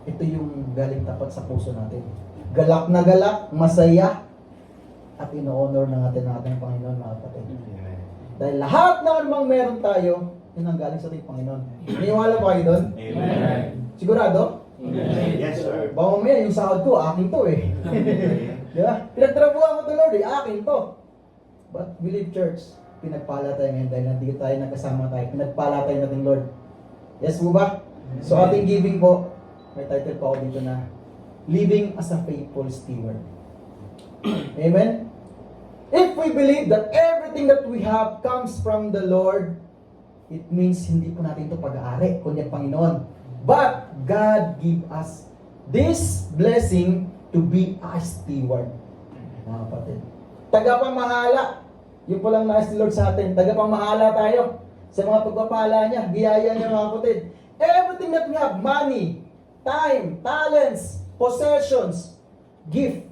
ito yung galing tapat sa puso natin. Galak na galak, masaya, at ino-honor na natin ang ating Panginoon, mga kapatid. Dahil lahat na anumang meron tayo, yun ang galing sa ating Panginoon. Niniwala ba kayo doon? Amen. Sigurado? Amen. Yes, sir. Baka mamaya, yung sahod ko, akin to eh. Di ba? Pinagtrabuhan ko to, Lord eh, akin to. But believe, church, pinagpala tayo ngayon dahil nandito tayo, nagkasama tayo. Pinagpala tayo natin, Lord. Yes po ba? So ating giving po, may title po ako dito na Living as a Faithful Steward. Amen? If we believe that everything that we have comes from the Lord, it means hindi po natin ito pag-aari, kundi ang Panginoon. But God give us this blessing to be a steward. Mga kapatid. Tagapamahala. Yun po lang nais ni Lord sa atin. Tagapamahala tayo sa mga pagpapala niya, biyaya niya, mga kapatid. Everything that we have, money, time, talents, possessions, gift.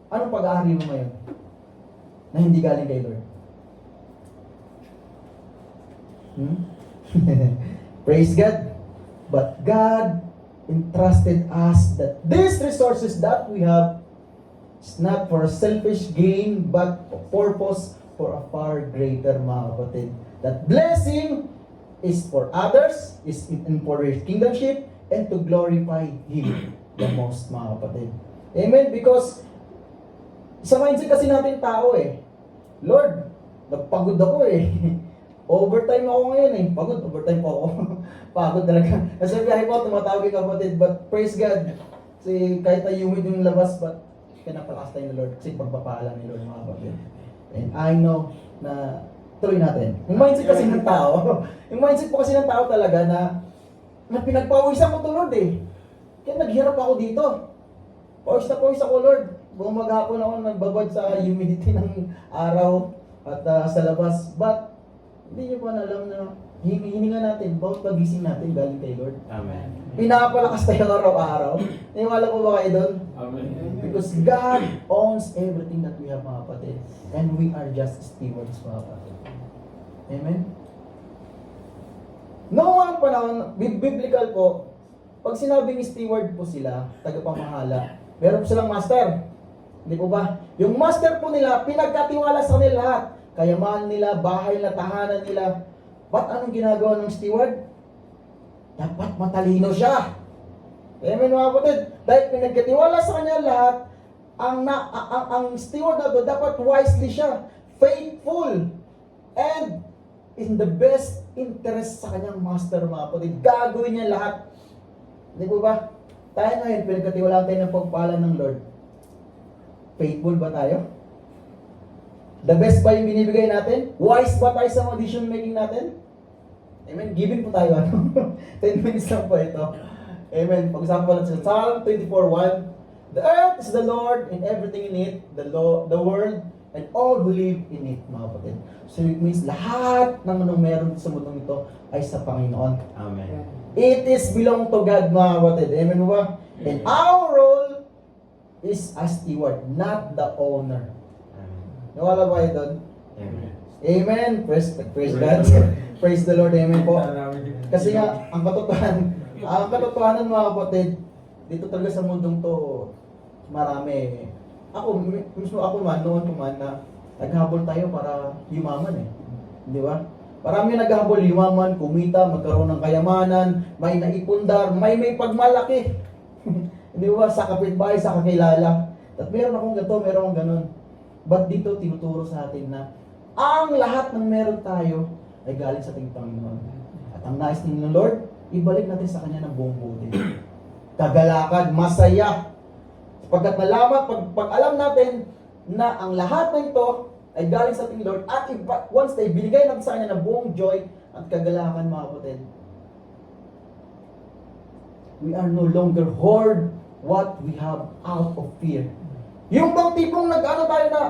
Anong pag-aari mo ngayon? Na hindi galing kay Lord. Praise God. But God entrusted us that these resources that we have is not for selfish gain, but for purpose for a far greater, mga kapatid. That blessing is for others, is in for His kingdomship, and to glorify Him the most, mga kapatid. Amen? Because sa mindset kasi natin tao eh, Lord, nagpagod ako eh. Overtime ako ngayon eh. Pagod, overtime po ako. Pagod talaga. Kasi biyahe po, tumatawag yung kapatid. But praise God. Kasi kahit na humid yung labas, but pinapalakas tayo ni Lord. Kasi pagpapaalam ni Lord, mga kapatid. And I know na tuloy natin. Yung mindset kasi ng tao, yung mindset po kasi ng tao talaga na pinagpawisan ko to Lord eh. Kaya naghirap ako dito. Pawis ako Lord. Buong maghapon ako nagbabad sa humidity ng araw at sa labas. But hindi nyo pa alam na hininga natin, bawat pagising natin galing kay Lord. Amen. Pinapalakas tayo araw-araw. Naniwala po ba kayo doon? Amen. Because God owns everything that we have, mga kapatid. And we are just stewards, mga kapatid. Amen? Noong anong panahon, biblical po, pag sinabing steward po sila, tagapamahala, meron po silang master. Hindi po ba? Yung master po nila, pinagkatiwala sa kanila lahat. Kayamanan nila, bahay na, tahanan nila. Ba't anong ginagawa ng steward? Dapat matalino siya. Amen, mga kapatid. Dahil pinagkatiwala sa kanya lahat, ang steward na to, dapat wisely siya, faithful, and in the best interest sa kanyang master, mga kapatid. Gagawin niya lahat. Hindi po ba? Tayo ngayon, pinagkatiwala tayo ng pagpala ng Lord. Faithful ba tayo? The best ba yung binibigay natin? Wise ba tayo sa mga decision making natin? Amen. Giving po tayo. 10 minutes lang po ito. Amen. Pag-usapan po natin sa Psalm 24:1. The earth is the Lord and everything in it, the world and all who live in it, mga kapatid. So it means lahat ng anong meron sa mundong ito ay sa Panginoon. Amen. It is belong to God, mga kapatid. Amen ba? And our role is as steward, not the owner. Nawala ba kayo doon? Amen. Amen. Praise God. Praise the Lord. Amen po. Kasi nga, ang katotohanan, mga kapatid, dito talaga sa mundong to, marami. Mismo ako man, noon ko man, na naghabol tayo para yumaman eh. Di ba? Marami naghabol, yumaman, kumita, magkaroon ng kayamanan, may naipundar, may pagmalaki. Di ba? Sa kapitbahay, sa kakilala. At meron akong gato, meron akong ganun. But dito tinuturo sa atin na ang lahat ng meron tayo ay galing sa ating Panginoon. At ang nais ng Lord, ibalik natin sa Kanya ng buong buti. Kagalakan, masaya. Pagkat nalaman, pag alam natin na ang lahat ng ito ay galing sa ating Lord at once na ibinigay natin sa Kanya ng buong joy at kagalakan, mga kapatid, we are no longer hoard what we have out of fear. Yung bang tipong nag-ano tayo na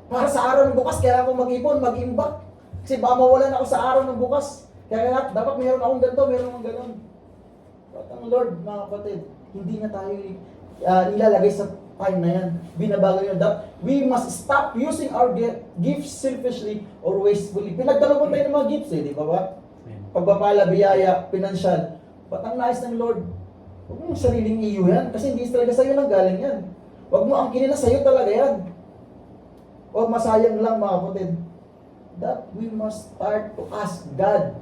para sa araw ng bukas, kailangan kong mag-ipon, mag-imbak. Kasi baka mawalan ako sa araw ng bukas. Kaya dapat mayroon akong ganito, mayroon akong ganon. But ang Lord, mga kapatid, hindi na tayo nilalagay sa time na yan. Binabago yun. We must stop using our gifts selfishly or wastefully. Pinagdalo po tayo ng mga gifts eh, di ba ba? Pagpapala, biyaya, pinansyal. But ang nais ng Lord, Huwag mong sariling iyo yan, kasi hindi talaga sa'yo nang galing yan. Huwag mo angkinin na sa'yo talaga yan. O masayang lang mga kapatid. That we must start to ask God,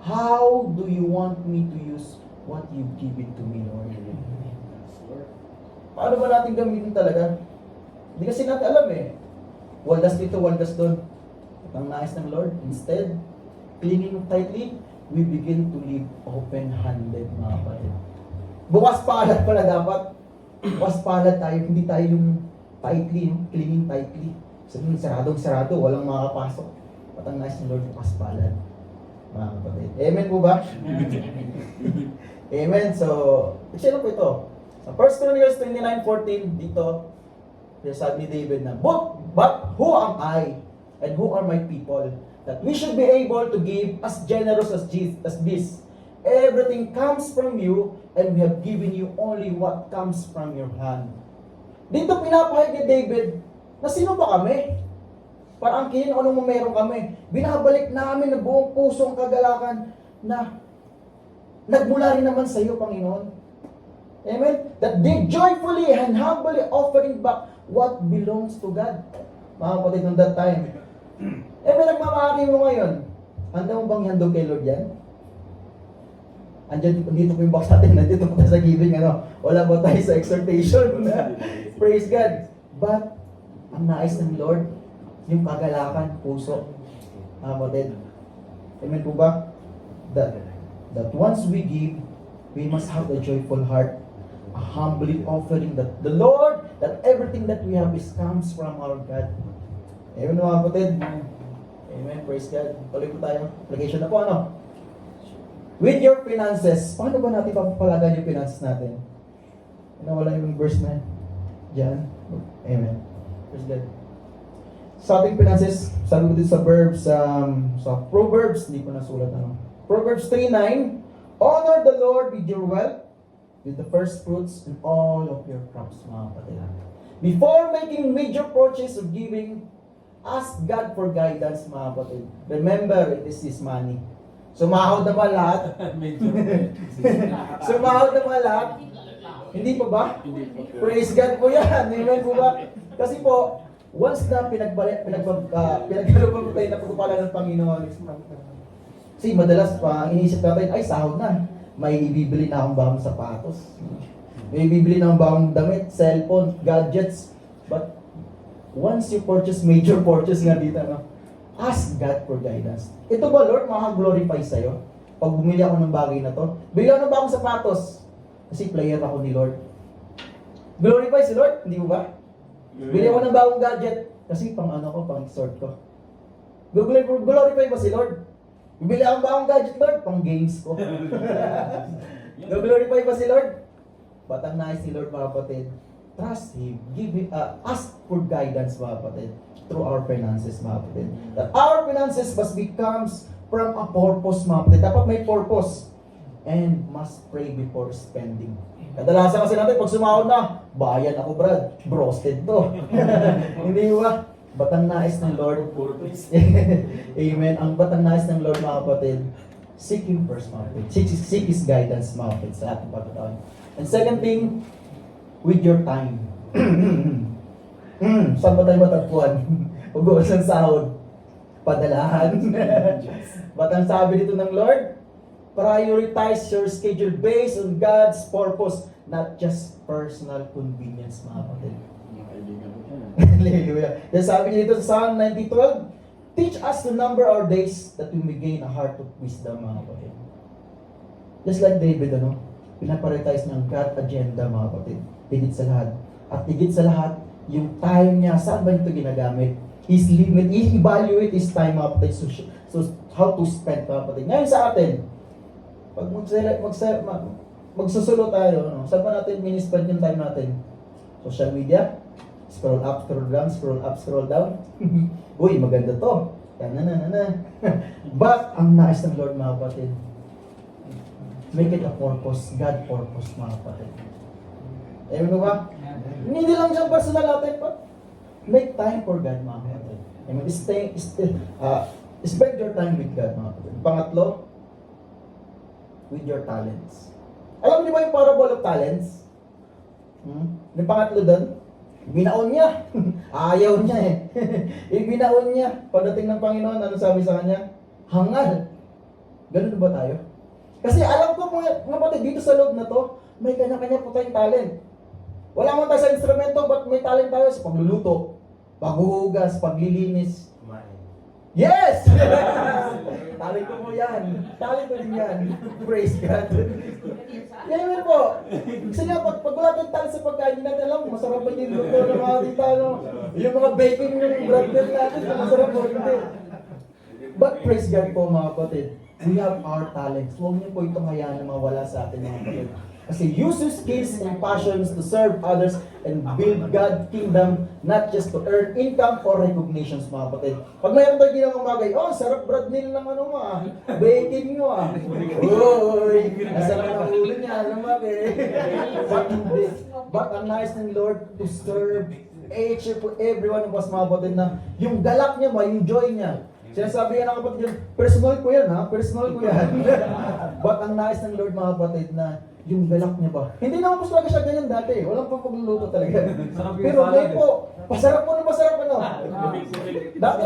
how do you want me to use what you give it to me, Lord? Paano ba natin gamitin talaga? Hindi kasi natin alam eh. Waldas dito, waldas doon. At ang nais ng Lord, instead, clinging tightly, we begin to live open-handed, mga kapatid. Bukas palad pala dapat. Bukas palad tayo, hindi tayo yung tightly, yung clinging tightly. Sabihin, sarado, walang makakapasok. At ang nais ng Lord, bukas palad, mga kapatid. Amen po ba? Amen. So, sino po ito? Sa 1 Chronicles 29:14, dito, sabi ni David na, But who am I and who are my people that we should be able to give as generous as this? Everything comes from you and we have given you only what comes from your hand. Dito pinapahayag ni David na sino ba kami? Para angkinin anong meron kami. Binabalik namin na buong pusong kagalakan na nagmula rin naman sa iyo, Panginoon. Amen? That they joyfully and humbly offering back what belongs to God. Mga kapatid, on that time. May nagmamahagi mo ngayon. Handa mo bang handog kay Lord yan? Andiyan, dito po yung box natin. Nandito po tayo sa giving. Wala ba tayo sa exhortation? Praise God. But, ang nais ng Lord, yung kagalakan, puso. Mga kapatid. Amen po ba? That once we give, we must have a joyful heart, a humbly offering that the Lord, that everything that we have comes from our God. Amen mga kapatid. Amen, praise God. Tuloy po tayo. Application na po, With your finances, paano ba natin papapalagan yung finances natin? Wala yung verse na dyan. Amen. Praise God. Sa ating finances, sabi ko dito sa verbs, sa Proverbs, hindi ko nasulat Proverbs 3:9, honor the Lord with your wealth, with the first fruits and all of your crops, mga kapatid. Before making major purchase of giving, ask God for guidance, mga kapatid. Remember, it is His money. Sumahod naman lahat. Sumahod naman lahat. Hindi pa ba? Praise God po yan. Amen po ba? Kasi po, once na pinagkalooban po tayo na pagpapala ng Panginoon, kasi madalas pa, iniisip natin, ay sahod na. May ibibili na akong bagong sapatos. May ibibili na akong bagong damit, cellphone, gadgets. But once you purchase, major purchase nga dito, ask God for guidance. Ito ba, Lord, makaka-glorify sa'yo? Pag bumili ako ng bagay na to, bili ako ng bagong sapatos. Kasi player ako ni Lord. Glorify si Lord, hindi mo ba? Bili ako ng bagong gadget. Kasi pang pang resort ko. Glorify ba si Lord? Bili ako ng bagong gadget, Lord, pang games ko. Glorify ba si Lord? But ang nais ni Lord, mga kapatid, trust Him, ask for guidance, mga kapatid, through our finances, mga kapatid. That our finances must becomes from a purpose, mga kapatid. Dapat may purpose. And must pray before spending. Kadalasan kasi natin, pag sumahod na, bayan ako, Brad. Brosted to. Hindi ba? Ba't ang nais ng Lord? Amen. Ang ba't ang nais ng Lord, mga kapatid? Seek Him first, mga kapatid. Seek His guidance, mga kapatid, sa ating pagkataon. And second thing, with your time. Saan ba tayo matagpuan? Pag-uwas ng sahod. Padalahan. Ba't ang sabi dito ng Lord? Prioritize your schedule based on God's purpose, not just personal convenience, mga kapatid. Hallelujah. Then sabi niya dito sa Psalm 90:12, teach us to number our days that we may gain a heart of wisdom, mga kapatid. Just like David, pinaprioritize ng God agenda, mga kapatid. Higit sa lahat. At higit sa lahat, yung time niya, saan ba ito ginagamit? His limit, i-evaluate his time, mga kapatid. So how to spend, mga kapatid. Ngayon sa atin, pag magsusulo tayo, saan pa natin mini-spend yung time natin? Social media? Scroll up, scroll down, scroll up, scroll down. Uy, maganda to. But, ang nais ng Lord, mga kapatid, make it a purpose, God purpose, mga kapatid. Amen mo ba? Hindi lang siyang personal natin, but make time for God, mga kapatid. Amen. Spend your time with God, mga kapatid. Pangatlo, with your talents. Alam niyo ba yung parable of talents? Yung pangatlo doon, binaon niya. Ayaw niya eh. Ibinaon niya. Pagdating ng Panginoon, ano sabi sa kanya? Hangal. Ganun ba tayo? Kasi alam ko mga kapatid, dito sa loob na to, may kanya-kanya po tayong talent. Wala man tayo sa instrumento, but may talent tayo sa pagluluto, paghuhugas, paglilinis. Yes! Talent ko po yan. Talent ko din yan. Praise God. Yan po. Kasi nga, pag wala tayong talent sa pagkain, hindi natin alam, masarap ba yung luto ng mga tita, no? Yung mga baking yung bread natin, masarap po, hindi. But praise God po mga kapatid. We have our talents. Huwag niyo po itong hayaan na mawala sa atin mga kapatid. Kasi use your skills and passions to serve others and build God's kingdom, not just to earn income or recognitions mga kapatid. Pag mayroon tayo ginawang bagay, oh, sarap bread meal ng ano mo baking mo Uy, nasarap ang ulo niya, lumaki. But ang nice ng Lord to serve every one of us mga kapatid na yung galak niya, yung joy niya. Sinasabi yan ng kapatid yun, personal ko yan personal ko yan. But ang nais ng Lord mga kapatid na yung galak niya ba? Hindi naman po talaga siya ganyan dati. Walang pang pagluluto talaga. Pero ngayon po, pasarap po na pasarap Dati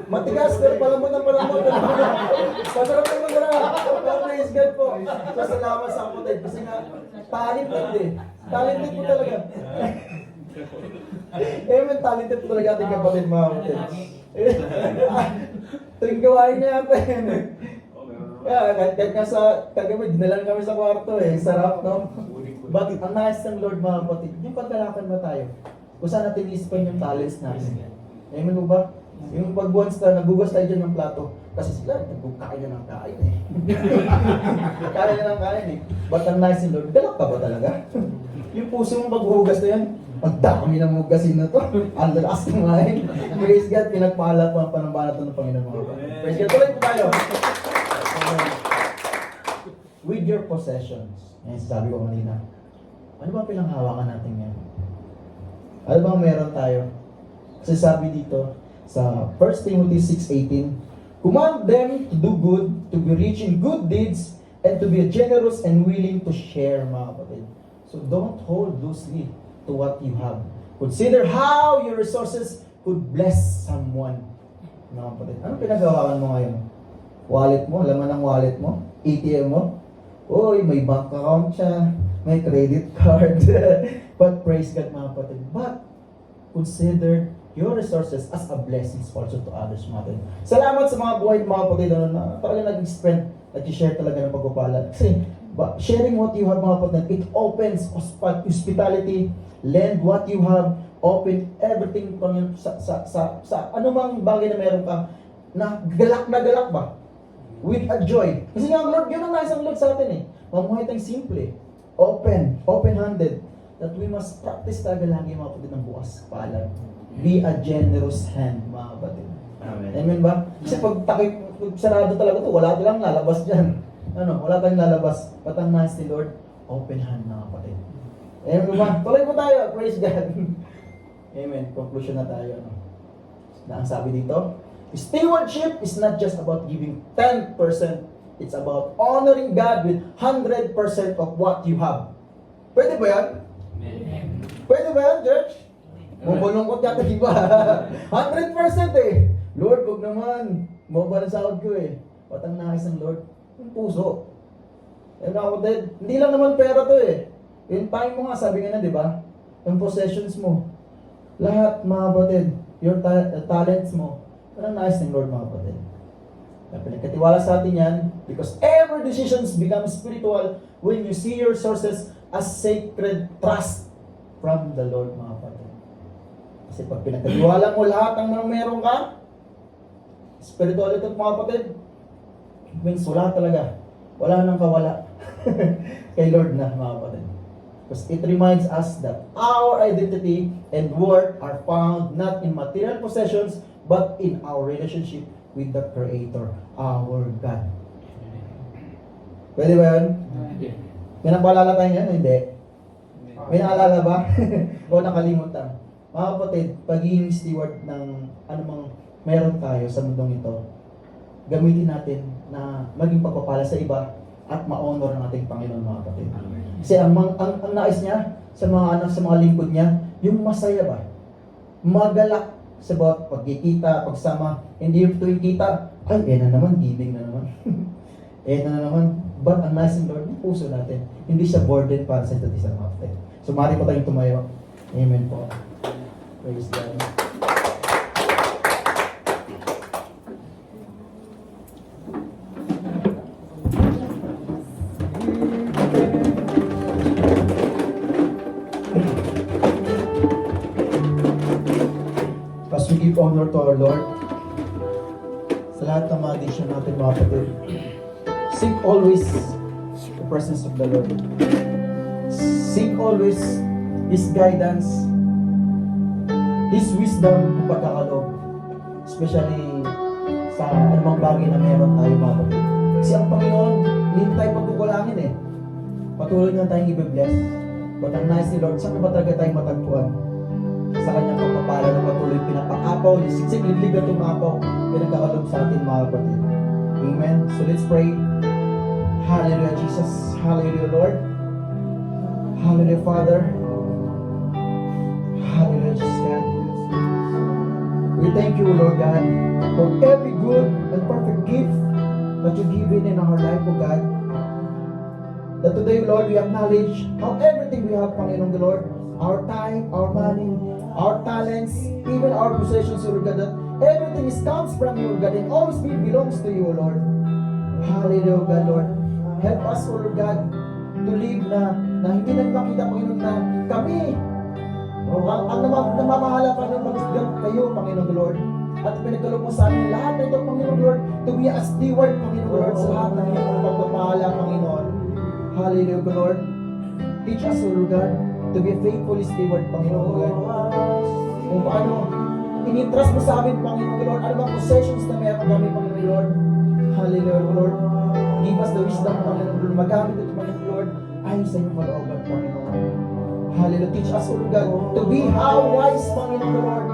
matigas pero palamon ng palamon. Pasarap po na masarap. Praise God po. Salamat sa kapatid. Kasi nga, talented eh. Talented po talaga. Amen, talented po talaga ating kapatid mga kapatid. Tuwing gawain niya ata yun eh. Kahit nga sa kagabi, dinalan kami sa kwarto eh. Sarap, no? But ang nais ng Lord mga kapatid, yung pagkalakan ba tayo? Kung saan natin ispan yung talents natin. Amen mo ba? Yung pag once na nagugas tayo dyan ng plato, kasi sila, nagkakain na ng kain eh. Kain na ng kain eh. But ang nais ng Lord, galak ka ba talaga? Yung puso mong paghuhugas na yan, ang dami ng hugasin na to. Ang lakas ng ngayon. Praise God, pinagpahala pa ang panambalat ng Panginoon mga kapatid. Praise God, tuloy po tayo. With your possessions. Yan sabi ko kanina. Ano ba pinanghawakan natin yan? Ano bang meron tayo? Kasi sabi dito sa 1 Timothy 6:18, command them to do good, to be rich in good deeds, and to be generous and willing to share mga kapatid. So don't hold loosely to what you have. Consider how your resources could bless someone. Mga kapatid, anong pinagawakan mo ngayon? Wallet mo, laman ng wallet mo? ATM mo? Uy, may bank account siya, may credit card. But praise God mga kapatid. But consider your resources as a blessing also to others mga kapatid. Salamat sa mga buhay mga kapatid na talaga nag-spend, nag-share talaga ng pagpapala. Kasi sharing what you have mga kapatid, it opens hospitality, lend what you have, open everything sa anumang bagay na meron ka, na galak ba? With a joy. Kasi nga ang Lord, yun ang nais ang Lord sa atin eh. Mamuhay tayong simple, open-handed, that we must practice talaga lagi mga kapatid ng bukas palad. Be a generous hand mga kapatid. Amen. Amen ba? Kasi pag sarado talaga to, wala lang lalabas dyan. Wala tayong lalabas. But ang nais ni Lord, open hand mga kapatid. Amen ba? Tuloy po tayo. Praise God. Amen. Conclusion na tayo. Na ang sabi dito, stewardship is not just about giving 10%. It's about honoring God with 100% of what you have. Pwede ba yan? Pwede ba yan, church? Bumulungkot yata, di ba? 100% eh. Lord, huwag naman. Mababa na sahod ko eh. Ba't ang nais ng Lord? Yung puso. Yung kapatid, hindi lang naman pera to eh. Yung time mo nga, sabi nga na, di ba? Yung possessions mo. Lahat, mga kapatid, your talents mo. Anong nais ng Lord mga kapatid? Pinagkatiwala sa atin yan because every decisions become spiritual when you see your sources as sacred trust from the Lord mga kapatid. Kasi pag pinagkatiwala mo lahat ng meron ka, spiritual ito mga kapatid, means wala talaga. Wala nang kawala kay Lord na mga kapatid. Because it reminds us that our identity and worth are found not in material possessions but in our relationship with the Creator, our God. Pwede ba yan? May napaalala tayo yan? Hindi. May naalala ba? O nakalimutan? Mga kapatid, pagiging steward ng anumang meron tayo sa mundong ito, gamitin natin na maging pagpapala sa iba at ma-honor ng ating Panginoon mga kapatid. Kasi ang nais niya sa mga anak, sa mga lingkod niya, yung masaya ba? Magalak sa bawat pagkikita, pagsama. Hindi yung tuwing kita, ay, na naman, giving na naman. Na naman. But ang nais ng Lord, yung puso natin, hindi siya burden para sa isa't isang kapatid. So, maaari po tayong tumayo. Amen po. Praise God. As we give honor to our Lord, sa lahat ng mga addition natin mga kapatid, seek always the presence of the Lord. Seek always His guidance, His wisdom, kung pagkakaloob. Especially sa anumang bagay na meron tayo mga kapatid. Kasi ang Panginoon, hindi tayo pagkukulangin eh. Patuloy na tayong i-bless. But ang nais ni Lord, saan ba talaga tayong matagpuan? Sa kanyang pagpapala na patuloy pinapakapaw, yung siksik, liglig na tumapaw, pinagkakalob sa atin mga kapatid. Amen. So let's pray. Hallelujah, Jesus. Hallelujah, Lord. Hallelujah, Father. Hallelujah, Jesus God. We thank you, Lord God, for every good and perfect gift that you've given in our life, O God. That today, Lord, we acknowledge how everything we have, Panginoon the Lord, our time, our money, our talents, even our possessions, O Lord God, that everything comes from you, O God, and always belongs to you, O Lord. Hallelujah, God, Lord. Help us, O Lord God, to live na hindi nagpakita, Panginoon, na kami, ang namamahala, Panginoon, mag-isgat kayo, Panginoon, Lord. At pinagkalog mo sa amin lahat na ito, Panginoon, Lord, to be a steward, Panginoon, Lord, sa lahat ng iyong pagpapahala, Panginoon. Hallelujah, Lord. Teach us, O Lord God, to be a faithful steward, Panginoon, Lord. Kung paano, in-entrust mo sa amin, Panginoon, Lord, ano bang possessions na meron kami, Panginoon, Lord. Hallelujah, Lord. Give us the wisdom, Panginoon, Lord. Magamit ito, Panginoon, Lord, ayon sa iyong kalooban, Panginoon. Hallelujah. Teach us, O Lord God, to be how wise, Panginoon, Lord.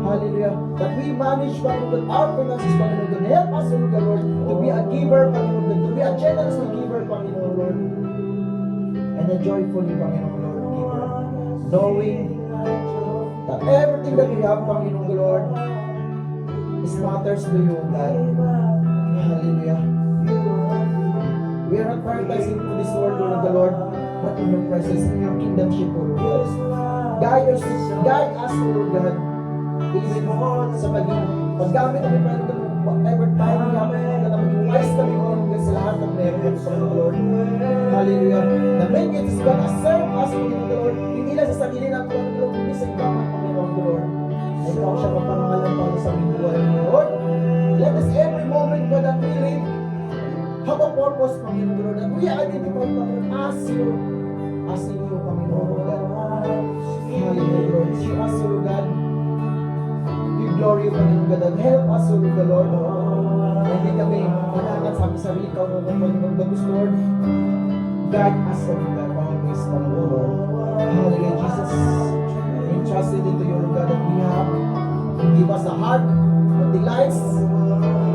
Hallelujah. That we manage, Panginoon, our finances, Panginoon, Lord. Help us, O Lord, to be a giver, Panginoon, Lord. To be a generous giver, Panginoon, Lord. And a joyfully, Panginoon, Lord, giver. Knowing that everything that we have, Panginoon, Lord, is matters to you, God. Hallelujah. We are not prioritizing to this world, Lord of the Lord, but in your presence, in your kingdomship, O Lord God. Guide us, O Lord God, even sa maging paggamit namin, Panginoon, whatever time we have, na maging wise kami, Panginoon, sa lahat ng meron, Panginoon, Lord. Hallelujah. Na make it is God as serve us, Panginoon, Lord, hindi lang sa sarili ng Panginoon, Lord, hindi sa ibang Panginoon, Lord. Na ikaw siya mapangalan, Panginoon, sa aming buhay, Lord. Let us every moment, God, that we live, have a purpose, Panginoon, Lord, that we identify, Panginoon, as you, Panginoon, God. Hallelujah, Lord. See us, Lord God. Give glory, Panginoon, God, and help us, Lord, the Lord. Na hindi kami manangat sa aming sarili, ikaw, Panginoon, God, Lord. Guide us, Lord God, always, Panginoon, Lord. Hallelujah, Jesus. Entrusted into you, Lord God, that we have. Give us a heart that delights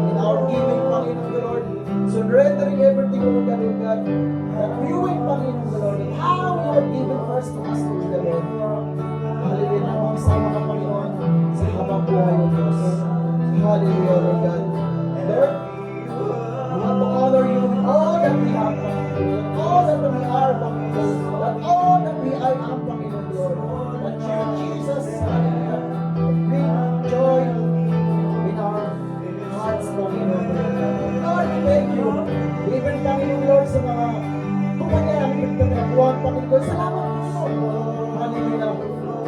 in our giving, Panginoon, the Lord. Surrendering everything, Lord God, that viewing, Panginoon, the Lord, and how you are given first to us, Lord, the Lord. Hallelujah, na magsama ka, Panginoon, sa habang buhay ng Diyos. Hallelujah, Lord God. Lord, we want to honor you with all that we have, Panginoon, all that we are, Panginoon, that all that we are, Panginoon, Lord. That you, Jesus, hallelujah, bring joy in our hearts, Panginoon. Lord, we thank you. Even, Panginoon, Lord, sa mga kumpanya namin nagtatapuan, Panginoon, salamat, Panginoon. Hallelujah.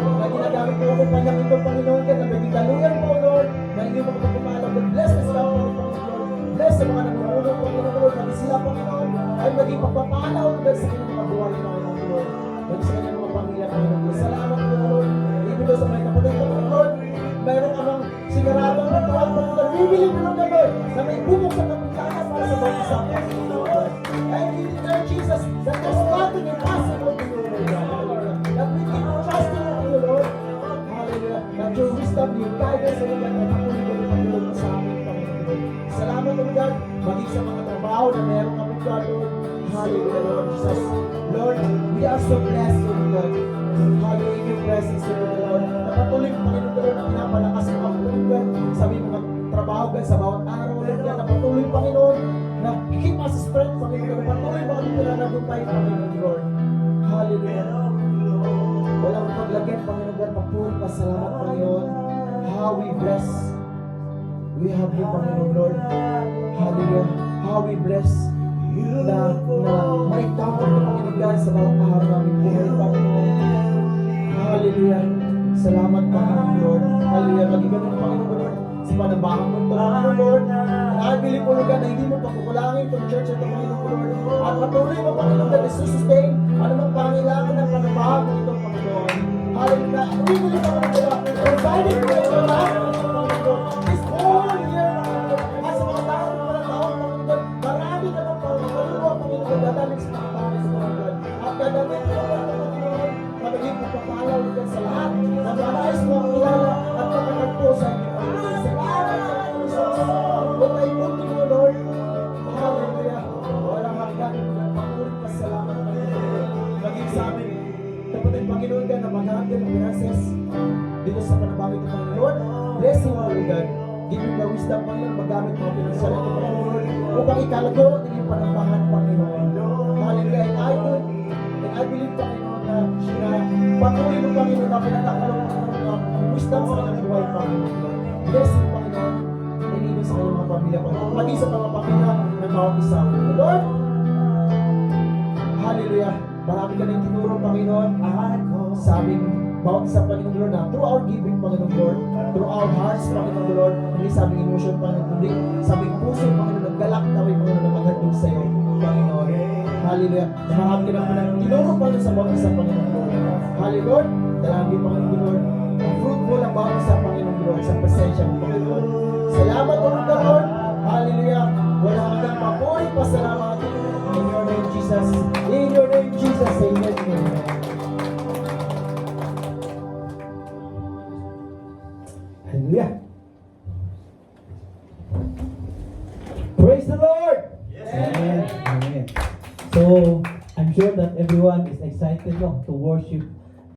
Na ginagamit mo ang kumpanya ito, Panginoon, ka na maging daluyan mo, Lord, na hindi mo kapapapala. Bless us now, Panginoon, Lord. Bless sa mga namumulong, Panginoon, Lord, maging sila, Panginoon, ay maging magpapala, Lord, sa kanyang mga buhay, Panginoon, Lord. Maging sa kanyang mga pamilya, Panginoon, Lord. Salamat po, Lord. Ibig ko sa mga kapatid, Panginoon, Lord, mayroon ka mang sinaradong na tuwag, Panginoon, bibili mo lang, Lord, na may bumok sa kapitana para sa bawat isa, Panginoon, Lord. And we declare, Jesus, that there's nothing impossible to you, Lord. That we keep trusting in you, Lord. Hallelujah. That your wisdom, your guidance, Lord, na patuloy ko rin sa amin, Panginoon. Salamat, Lord God, maging sa mga trabaho na meron kami, Lord. Hallelujah, Lord Jesus. Lord, We are so blessed, O Lord. Hallelujah, in your presence, O Lord. Napatuloy, Panginoon, Lord, na pinapalakas ang mga tulungan sa aming mga trabaho, God, sa bawat araw, Lord, God. Napatuloy, Panginoon, na higit mas strength, Panginoon, Lord. Patuloy, mga kapila na gupay, Panginoon, Lord. Hallelujah. Walang paglagyan, Panginoon, God. Papuri, pasalamat, Panginoon. How we bless. We have you, Panginoon, Lord. Hallelujah. How we bless na maitapon ka, Panginoon God, sa bawat araw namin buhay, Panginoon. Hallelujah. Salamat, Panginoon, Lord. Hallelujah. Maging ganun, Panginoon, Lord, sa panambahan mo ito, Panginoon, Lord. And I believe, Lord God, na hindi mo pakukulangin itong church ito, Panginoon, Lord. At patuloy mo, Panginoon God, na sustain anumang pangailangan ng panambahan mo ito, Panginoon. Hallelujah. We believe, Panginoon God, provided mo ito lahat, Panginoon Lord. This whole year, Panginoon, at sa mga taon mo ng taon, Panginoon God, marami ka ng Panginoon, Panginoon God, dadaling sa mga tao, Panginoon God. At gagawin mo, Panginoon, magiging pagpapalaw ka sa lahat na marais mo ang kilala at makakagpo sa inyo, Panginoon. Salamat sa Panginoon. Kung ay puti mo, Lord. Hallelujah. Walang hanggan. Papurit pa salamat, Panginoon. Maging sa amin, kapatid Panginoon ka na mag-handle ng finances dito sa panabawit ng Panginoon. Lord, bless you, Lord God. Give me the wisdom, Panginoon, magamit mga pinansyal ito, Panginoon. Upang ikalago din yung panambahan, Panginoon. Hallelujah. And I believe, Panginoon, na patuloy mo, Panginoon, na pinatakalong ang wisdom sa kanyang buhay, Panginoon. Bless you, Panginoon. Inibig sa kanyang mga pamilya, Panginoon. Pati sa mga pamilya ng bawat isa. Lord, hallelujah. Marami ka nang tinuro, Panginoon, sa aming bawat isa, Panginoon Lord, na through our giving, Panginoon Lord, through our hearts, Panginoon Lord, hindi sa aming emotion, Panginoon, kundi sa aming puso, Panginoon, naggalak kami, Panginoon, na maghandog sa iyo, Panginoon. Hallelujah. Marami ka nang tinuro, Panginoon, sa bawat isa, Panginoon Lord. Hallelujah, Lord. Dalangin, Panginoon Lord, ang fruitful ang bawat isa, Panginoon Lord, sa presensya mo, Panginoon. Salamat, Lord. Hallelujah. Wala hanggang papuri, pasalamat. In your name, Jesus. In your name, Jesus. Amen. Hallelujah. Praise the Lord. Amen. Amen. So, I'm sure that everyone is excited to worship